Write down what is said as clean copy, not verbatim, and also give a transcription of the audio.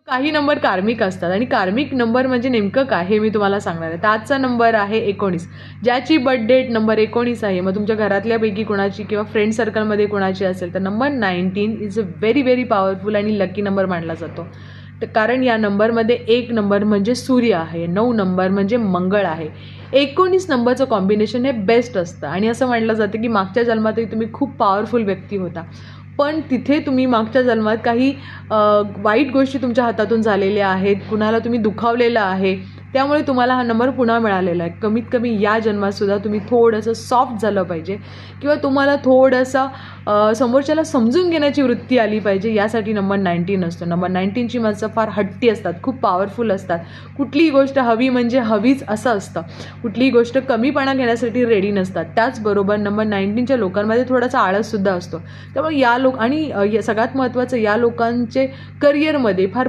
काही नंबर कार्मिक असतात आणि कार्मिक नंबर म्हणजे नेमकं काय हे मी तुम्हाला सांगणार आहे. तर आजचा नंबर आहे 19. ज्याची बर्थ डेट नंबर 19 आहे, मग तुमच्या घरातल्यापैकी कोणाची किंवा फ्रेंड सर्कलमध्ये कोणाची असेल तर number 19 is a very very powerful आणि लकी नंबर मानला जातो. तर कारण या नंबरमध्ये 1 नंबर म्हणजे सूर्य आहे, 9 नंबर म्हणजे मंगळ आहे, 19 नंबरचं कॉम्बिनेशन हे बेस्ट असतं आणि असं म्हटलं जातं की मागच्या जन्मातही तुम्ही खूप पॉवरफुल व्यक्ती होता, पण तिथे तुम्ही मागच्या जन्मात काही वाईट गोष्टी तुमच्या हातातून झालेल्या आहेत, कुणाला तुम्ही दुखावलेलं आहे, त्यामुळे तुम्हाला हा नंबर पुन्हा मिळालेला आहे. कमीत कमी या जन्मातसुद्धा तुम्ही थोडंसं सॉफ्ट झालं पाहिजे किंवा तुम्हाला थोडंसं समोरच्याला समजून घेण्याची वृत्ती आली पाहिजे, यासाठी नंबर 19 असतो. नंबर 19ची माणसं फार हट्टी असतात, खूप पॉवरफुल असतात. कुठलीही गोष्ट हवी म्हणजे हवीच असं असतं. कुठलीही गोष्ट कमीपणा घेण्यासाठी रेडी नसतात. त्याचबरोबर नंबर 19च्या लोकांमध्ये थोडासा आळससुद्धा असतो. त्यामुळे या लोक आणि सगळ्यात महत्त्वाचं, या लोकांचे करिअरमध्ये फार